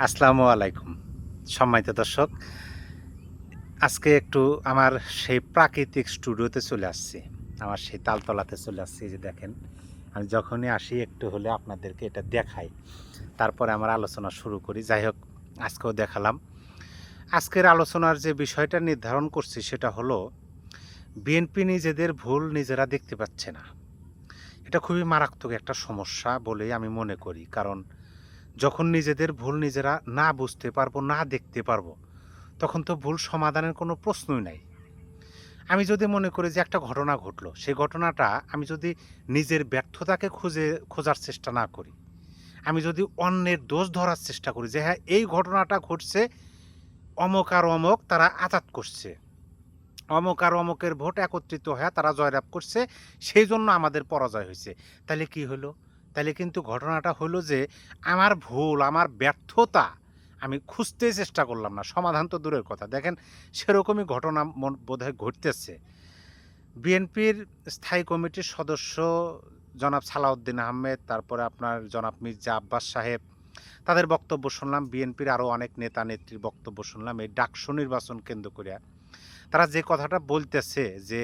আসসালামু আলাইকুম। সম্মানিত দর্শক, আজকে একটু আমার সেই প্রাকৃতিক স্টুডিওতে চলে আসছি। আমার সেই তালতলাতে চলে আসছি। এই যে দেখেন, আমি যখনই আসি একটু হলে আপনাদেরকে এটা দেখাই। তারপরে আমার আলোচনা শুরু করি। যাই হোক, আজকেও দেখালাম। আজকের আলোচনার যে বিষয়টা নির্ধারণ করছি সেটা হলো, বিএনপি নিজেদের ভুল নিজেরা দেখতে পাচ্ছে না। এটা খুবই মারাত্মক একটা সমস্যা বলেই আমি মনে করি। কারণ যখন নিজেদের ভুল নিজেরা না বুঝতে পারবো, না দেখতে পারবো, তখন তো ভুল সমাধানের কোনো প্রশ্নই নাই। আমি যদি মনে করি যে একটা ঘটনা ঘটলো, সেই ঘটনাটা আমি যদি নিজের ব্যর্থতাকে খোঁজার চেষ্টা না করি, আমি যদি অন্যের দোষ ধরার চেষ্টা করি যে হ্যাঁ, এই ঘটনাটা ঘটছে, অমুক আর অমুক তারা আঁতাত করছে। অমুক আর অমুকের ভোট একত্রিত হয়ে তারা জয়লাভ করছে, সেই জন্য আমাদের পরাজয় হইছে। তাইলে কি হইল? তাইলে কিন্তু ঘটনাটা হইল যে আমার ভুল, আমার ব্যর্থতা আমি খুঁজতেই চেষ্টা করলাম না। সমাধান তো দূরের কথা। দেখেন, সেরকমই ঘটনা বোধহয় ঘটতেছে। বিএনপির স্থায়ী কমিটির সদস্য জনাব সালাউদ্দিন আহমেদ, তারপরে আপনার জনাব মির্জা আব্বাস সাহেব, তাদের বক্তব্য শুনলাম। বিএনপির আরও অনেক নেতা-নেত্রীর বক্তব্য শুনলাম এই ডাকসু নির্বাচন কেন্দ্র কইরা। তারা যে কথাটা বলতেছে যে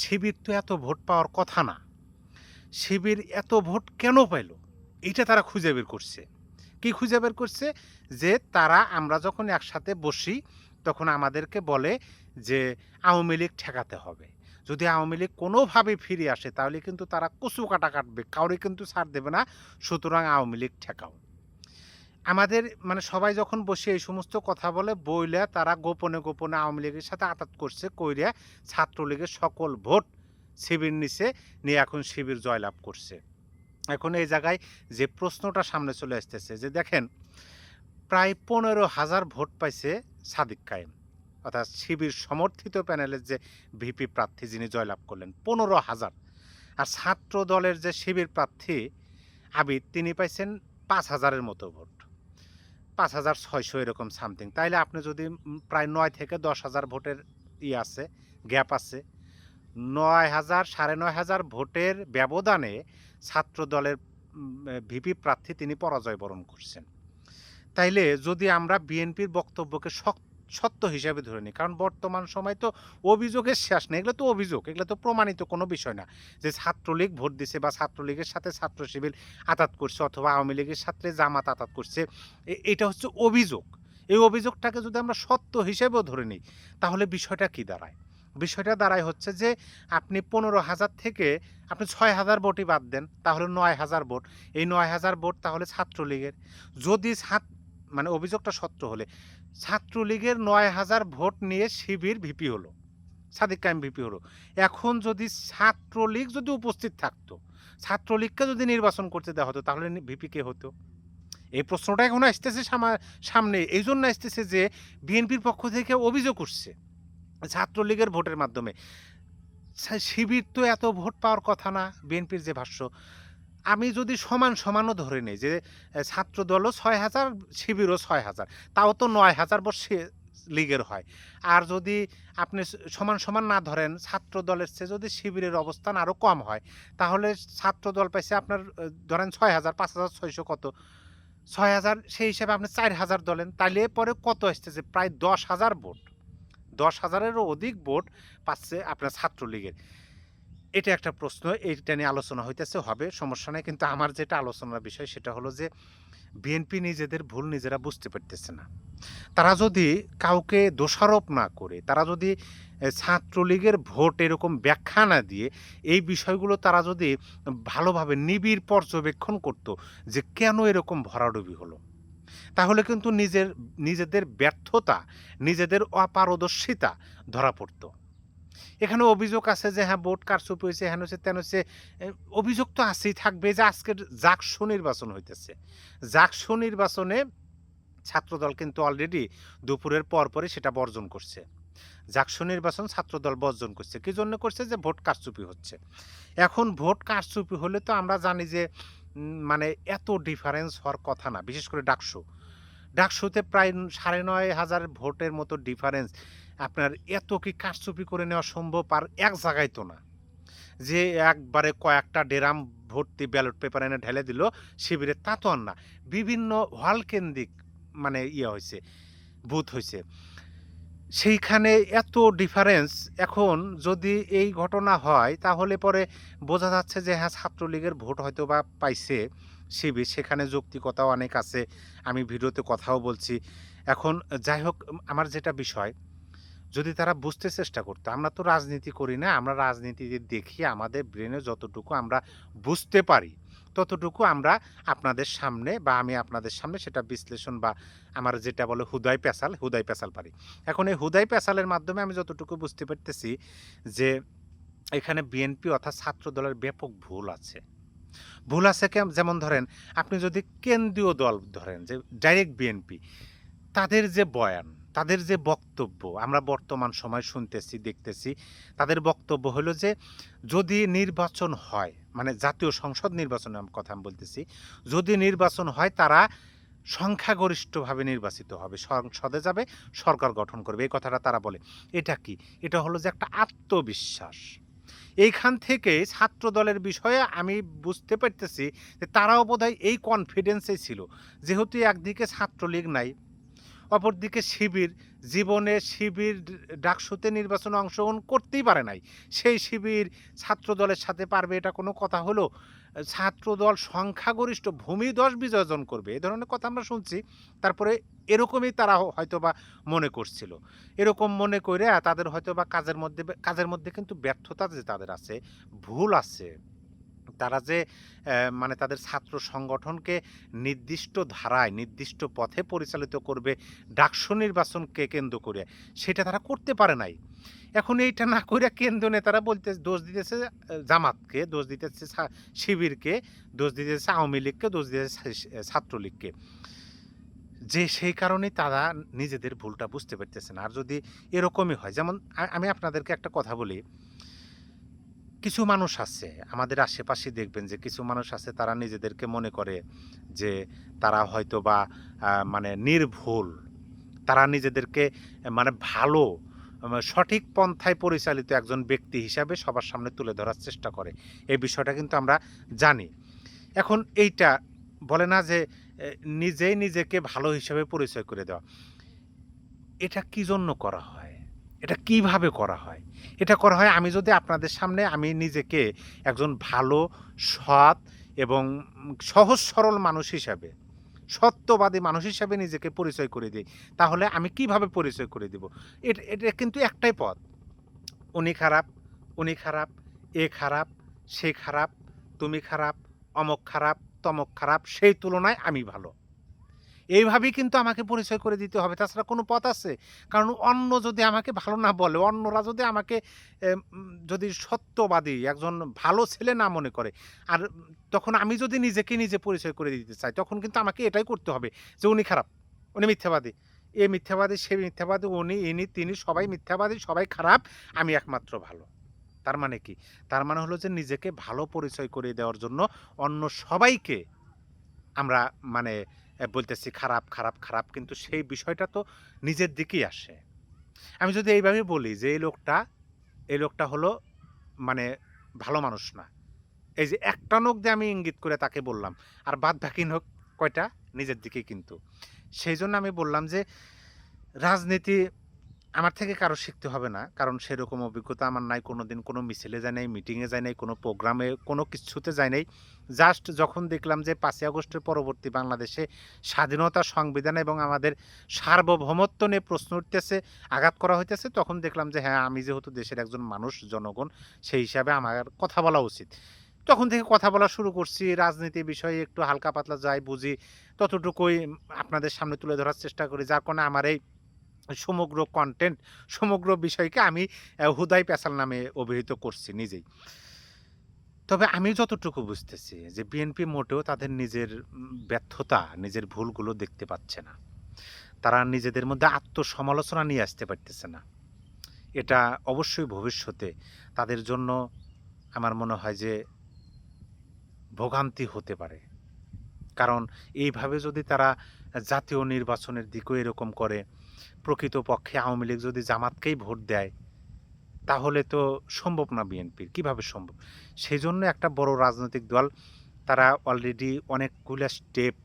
শিবির তো এত ভোট পাওয়ার কথা না। শিবির এত ভোট কেন পাইল? এইটা তারা খুঁজে বের করছে। কি খুঁজে বের করছে? যে আমরা যখন একসাথে বসি তখন আমাদেরকে বলে যে আওয়ামী লীগ ঠেকাতে হবে। যদি আওয়ামী লীগ কোনোভাবে ফিরে আসে তাহলে কিন্তু তারা কচু কাটা কাটবে। কাউরে কিন্তু ছাড় দেবে না। সুতরাং আওয়ামী লীগ ঠেকাও। আমাদের মানে সবাই যখন বসে এই সমস্ত কথা বলে, বইলা তারা গোপনে, গোপনে আওয়ামী লীগের সাথে আঁতাত করছে, কইরা ছাত্রলীগের সকল ভোট শিবির নিছে, নিয়ে এখন শিবির জয়লাভ করছে। এখন এই জায়গায় যে প্রশ্নটা সামনে চলে আসতেছে যে দেখেন, প্রায় ১৫,০০০ ভোট পাইছে সাদিক কায়েম। অর্থাৎ শিবির সমর্থিত প্যানেলের যে ভিপি প্রার্থী যিনি জয়লাভ করলেন ১৫,০০০। আর ছাত্র দলের যে শিবির প্রার্থী আবিদ তিনি পাইছেন ৫,০০০ এর মতো ভোট। ৫,৬০০ এরকম সামথিং। তাইলে আপনি যদি প্রায় ৯ থেকে ১০,০০০ ভোটের আছে, গ্যাপ আছে। ৯,০০০ ৯,৫০০ ভোটের ব্যবধানে ছাত্র দলের ভিপি প্রার্থী তিনি পরাজয় বরণ করছেন। তাইলে যদি আমরা বিএনপির বক্তব্যকে সত্য হিসাবে ধরে নিই, কারণ বর্তমান সময় তো অভিযোগের শেষ নেই। এগুলো তো অভিযোগ, এগুলো তো প্রমাণিত কোনো বিষয় না যে ছাত্রলীগ ভোট দিছে বা ছাত্রলীগের সাথে ছাত্র শিবির আঁতাত করছে অথবা আওয়ামী লীগের সাথে জামাত আঁতাত করছে। এটা হচ্ছে অভিযোগ। এই অভিযোগটাকে যদি আমরা সত্য হিসেবেও ধরে নিই, তাহলে বিষয়টা কি দাঁড়ায়? বিষয়টা দাঁড়ায় হচ্ছে যে আপনি ১৫,০০০ থেকে আপনি ৬,০০০ ভোটই বাদ দেন, তাহলে ৯,০০০ ভোট। এই ৯,০০০ ভোট তাহলে ছাত্রলীগের। যদি মানে অভিযোগটা সত্য হলে ছাত্রলীগের ৯,০০০ ভোট নিয়ে শিবির ভিপি হলো, সাদিক কায়েম ভিপি হলো। এখন যদি ছাত্রলীগ যদি উপস্থিত থাকতো, ছাত্রলীগকে যদি নির্বাচন করতে দেওয়া হতো, তাহলে ভিপি কে হতো? এই প্রশ্নটা এখন আসতেছে সামনে। এই জন্য আসতেছে যে বিএনপির পক্ষ থেকে অভিযোগ উঠছে ছাত্রলীগের ভোটের মাধ্যমে। শিবির তো এত ভোট পাওয়ার কথা না, বিএনপির যে ভাষ্য। আমি যদি সমানও ধরে নেই যে ছাত্রদলও ৬,০০০, শিবিরও ৬,০০০, তাও তো ৯,০০০ ভোট লীগের হয়। আর যদি আপনি সমান না ধরেন, ছাত্রদলের চেয়ে যদি শিবিরের অবস্থান আরও কম হয়, তাহলে ছাত্রদল পাইছে আপনার ধরেন ৬,০০০, ৫,৬০০ কত? ৬,০০০ সেই হিসাবে আপনি ৪,০০০ ধরেন। তাইলে পরে কত আসতেছে? প্রায় ১০,০০০ ভোট। ১০,০০০-এরও অধিক ভোট পাচ্ছে আপনার ছাত্রলীগের। এটা একটা প্রশ্ন। এইটা নিয়ে আলোচনা হইতেছে, হবে, সমস্যা নাই। কিন্তু আমার যেটা আলোচনার বিষয় সেটা হলো যে বিএনপি নিজেদের ভুল নিজেরা বুঝতে পারতেছে না। তারা যদি কাউকে দোষারোপ না করে, তারা যদি ছাত্রলীগের ভোট এরকম ব্যাখ্যা না দিয়ে এই বিষয়গুলো তারা যদি ভালোভাবে নিবিড় পর্যবেক্ষণ করত যে কেন এরকম ভরাডুবি হলো, তাহলে কিন্তু নিজেদের ব্যর্থতা, নিজেদের অপারদর্শিতা ধরা পড়ত। এখানে অভিযোগ আছে যে হ্যাঁ, ভোট কারচুপি হইছে, হেন হইছে, তেন হইছে। অভিযোগ তো আছেই, থাকবে। যে আজকের জাকসু নির্বাচন হইতেছে। জাকসু নির্বাচনে ছাত্রদল কিন্তু অলরেডি দুপুরের পরপরই সেটা বর্জন করছে। জাকসু নির্বাচন ছাত্রদল বর্জন করছে। কি জন্য করছে? যে ভোট কারচুপি হচ্ছে। এখন ভোট কারচুপি হলে তো আমরা জানি যে মানে এত ডিফারেন্স হওয়ার কথা না। বিশেষ করে ডাকসু। ডাকসুতে প্রায় ৯,৫০০ ভোটের মতো ডিফারেন্স। আপনার এত কি কারচুপি করে নেওয়া সম্ভব? আর এক জায়গায় তো না। যে একবারে কয়েকটা ডেরাম ভর্তি ব্যালট পেপার এনে ঢেলে দিল শিবিরে, তা তো আর না। বিভিন্ন হল কেন্দ্রিক মানে হয়েছে, বুথ হয়েছে। সেইখানে এত ডিফারেন্স। এখন যদি এই ঘটনা হয় তাহলে পরে বোঝা যাচ্ছে যে হ্যাঁ, ছাত্রলীগের ভোট হয়তো বা পাইছে শিবির, সেখানে যৌক্তিকতাও অনেক আছে। আমি ভিডিওতে কথাও বলছি। এখন যাই হোক, আমার যেটা বিষয়, যদি তারা বুঝতে চেষ্টা করতো, আমরা তো রাজনীতি করি না, আমরা রাজনীতি দেখি, আমাদের ব্রেনে যতটুকু আমরা বুঝতে পারি ততটুকু আমরা আপনাদের সামনে বা আমি আপনাদের সামনে সেটা বিশ্লেষণ বা আমার যেটা বলে হুদাই পেঁচাল পারি। এখন এই হুদাই পেঁচালের মাধ্যমে আমি যতটুকু বুঝতে পারতেছি যে এখানে বিএনপি অর্থাৎ ছাত্র দলের ব্যাপক ভুল আছে। ভুল আছে যেমন ধরেন, আপনি যদি কেন্দ্রীয় দল ধরেন যে ডাইরেক্ট বিএনপি, তাদের যে বয়ান, তাদের যে বক্তব্য আমরা বর্তমান সময় শুনতেছি, দেখতেছি, তাদের বক্তব্য হলো যে যদি নির্বাচন হয়, মানে জাতীয় সংসদ নির্বাচনের কথা আমি বলতেছি, যদি নির্বাচন হয় তারা সংখ্যাগরিষ্ঠভাবে নির্বাচিত হবে, সংসদে যাবে, সরকার গঠন করবে, এই কথাটা তারা বলে। এটা কি? এটা হলো যে একটা আত্মবিশ্বাস। এইখান থেকে ছাত্র দলের বিষয়ে আমি বুঝতে পারতেছি যে তারাও বোধহয় এই কনফিডেন্সেই ছিল, যেহেতু একদিকে ছাত্রলীগ নাই, অপরদিকে শিবির, জীবনে শিবির ডাকসুতে নির্বাচনে অংশগ্রহণ করতেই পারে নাই, সেই শিবির ছাত্র দলের সাথে পারবে, এটা কোনো কথা হলো? ছাত্রদল সংখ্যাগরিষ্ঠ ভূমিধস বিজয় অর্জন করবে, এ ধরনের কথা আমরা শুনছি। তারপরে এরকমই তারা হয়তোবা মনে করছিল। এরকম মনে করে তাদের হয়তোবা কাজের মধ্যে কিন্তু ব্যর্থতা যে তাদের আছে, ভুল আছে। তারা যে মানে তাদের ছাত্র সংগঠনকে নির্দিষ্ট ধারায়, নির্দিষ্ট পথে পরিচালিত করবে ডাকসু নির্বাচনকে কেন্দ্র করে, সেটা তারা করতে পারে নাই। এখন এইটা না কইরা কেন্দ্রীয় নেতারা দোষ দিতেছে জামাতকে, দোষ দিতেছে শিবিরকে, দোষ দিতেছে আওয়ামী লীগকে, দোষ দিতেছে ছাত্রলীগকে। যে সেই কারণেই তারা নিজেদের ভুলটা বুঝতে পারতেছে না। আর যদি এরকমই হয়, যেমন আমি আপনাদেরকে একটা কথা বলি, কিছু মানুষ আছে আমাদের আশেপাশে, দেখবেন যে কিছু মানুষ আছে তারা নিজেদেরকে মনে করে যে তারা হয়তোবা মানে নির্ভুল, তারা নিজেদেরকে মানে ভালো, সঠিক পন্থায় পরিচালিত একজন ব্যক্তি হিসাবে সবার সামনে তুলে ধরার চেষ্টা করে। এই বিষয়টা কিন্তু আমরা জানি। এখন এইটা বলে না যে নিজেই নিজেকে ভালো হিসাবে পরিচয় করে দেওয়া, এটা কি জন্য করা হয়? এটা কিভাবে করা হয়? এটা করা হয়, আমি যদি আপনাদের সামনে আমি নিজেকে একজন ভালো, সৎ এবং সহজ সরল মানুষ হিসাবে, সত্যবাদী মানুষ হিসাবে নিজেকে পরিচয় করে দিই, তাহলে আমি কিভাবে পরিচয় করে দিব? এটা কিন্তু একটাই পথ। উনি খারাপ, উনি খারাপ, এ খারাপ, সে খারাপ, তুমি খারাপ, অমুক খারাপ, তমুক খারাপ, সেই তুলনায় আমি ভালো। এইভাবেই কিন্তু আমাকে পরিচয় করে দিতে হবে। তাছাড়া কোনো পথ আছে? কারণ অন্য যদি আমাকে ভালো না বলে, অন্যরা যদি আমাকে যদি সত্যবাদী, একজন ভালো ছেলে না মনে করে, আর তখন আমি যদি নিজেকে নিজে পরিচয় করে দিতে চাই, তখন কিন্তু আমাকে এটাই করতে হবে যে উনি খারাপ, উনি মিথ্যাবাদী, এ মিথ্যাবাদী, সে মিথ্যাবাদী, উনি, ইনি, তিনি সবাই মিথ্যাবাদী, সবাই খারাপ, আমি একমাত্র ভালো। তার মানে কি? তার মানে হলো যে নিজেকে ভালো পরিচয় করিয়ে দেওয়ার জন্য অন্য সবাইকে আমরা মানে বলতেছি খারাপ, খারাপ, খারাপ, কিন্তু সেই বিষয়টা তো নিজের দিকেই আসে। আমি যদি এইভাবে বলি যে এই লোকটা হলো মানে ভালো মানুষ না। এই যে একটা নোক দিয়ে আমি ইঙ্গিত করে তাকে বললাম। আর বাদবাকি নোক কয়টা? নিজের দিকেই কিন্তু। সেইজন্য আমি বললাম যে রাজনীতি আমার থেকে কারো শিখতে হবে না। কারণ সেরকম অভিজ্ঞতা আমার নাই। কোনোদিন কোনো মিছিলে যাই নাই, মিটিংয়ে যাই নাই, কোনো প্রোগ্রামে, কোনো কিছুতে যাই নাই। জাস্ট যখন দেখলাম যে ৫ই আগস্টের পরবর্তী বাংলাদেশে স্বাধীনতা, সংবিধান এবং আমাদের সার্বভৌমত্ব নিয়ে প্রশ্ন উঠতেছে, আঘাত করা হইতেছে, তখন দেখলাম যে হ্যাঁ, আমি যেহেতু দেশের একজন মানুষ, জনগণ, সেই হিসাবে আমার কথা বলা উচিত। তখন থেকে কথা বলা শুরু করছি। রাজনীতি বিষয়ে একটু হালকা পাতলা যাই বুঝি, ততটুকুই আপনাদের সামনে তুলে ধরার চেষ্টা করি। যার কারণে আমার এই সমগ্র কনটেন্ট, সমগ্র বিষয়কে আমি হুদাই পেঁচাল নামে অভিহিত করছি নিজেই। তবে আমি যতটুকু বুঝতেছি যে বিএনপি মোটেও তাদের নিজের ব্যর্থতা, নিজের ভুলগুলো দেখতে পাচ্ছে না। তারা নিজেদের মধ্যে আত্মসমালোচনা নিয়ে আসতে পারতেছে না। এটা অবশ্যই ভবিষ্যতে তাদের জন্য আমার মনে হয় যে ভোগান্তি হতে পারে। কারণ এইভাবে যদি তারা জাতীয় নির্বাচনের দিকেও এরকম করে, প্রকৃতপক্ষে আওয়ামী লীগ যদি জামাতকেই ভোট দেয়, তাহলে তো সম্ভব না বিএনপির। কিভাবে সম্ভব? সেজন্য একটা বড় রাজনৈতিক দল তারা অলরেডি অনেকগুলা স্টেপ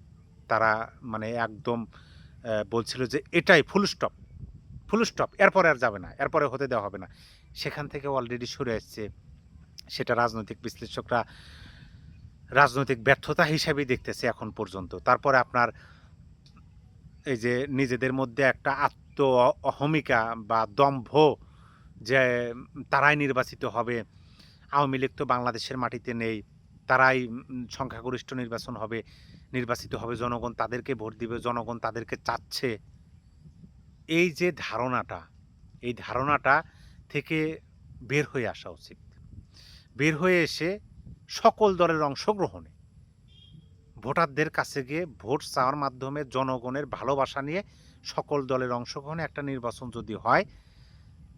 তারা মানে একদম বলছিল যে এটাই ফুল স্টপ, ফুল স্টপ। এরপরে আর যাবে না। এরপরে হতে দেওয়া হবে না। সেখান থেকে অলরেডি সরে আসছে। সেটা রাজনৈতিক বিশ্লেষকরা রাজনৈতিক ব্যর্থতা হিসাবেই দেখতেছে এখন পর্যন্ত। তারপরে আপনার এই যে নিজেদের মধ্যে একটা অহমিকা বা দম্ভ যে তারাই নির্বাচিত হবে। আওয়ামী লীগ তো বাংলাদেশের মাটিতে নেই। তারাই সংখ্যাগরিষ্ঠ নির্বাচন হবে, নির্বাচিত হবে জনগণ তাদেরকে ভোট দিবে, জনগণ তাদেরকে চাচ্ছে। এই যে ধারণাটা, এই ধারণাটা থেকে বের হয়ে আসা উচিত। বের হয়ে এসে সকল দলের অংশগ্রহণে ভোটারদের কাছে গিয়ে ভোট চাওয়ার মাধ্যমে জনগণের ভালোবাসা নিয়ে সকল দলের অংশগ্রহণে একটা নির্বাচন যদি হয়,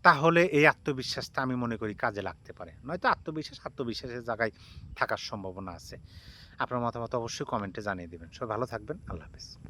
তাহলে এই আত্মবিশ্বাসটা আমি মনে করি কাজে লাগতে পারে। নয়তো আত্মবিশ্বাসের জায়গায় থাকার সম্ভাবনা আছে। আপনার মতামত অবশ্যই কমেন্টে জানিয়ে দিবেন। সবাই ভালো থাকবেন। আল্লাহ হাফেজ।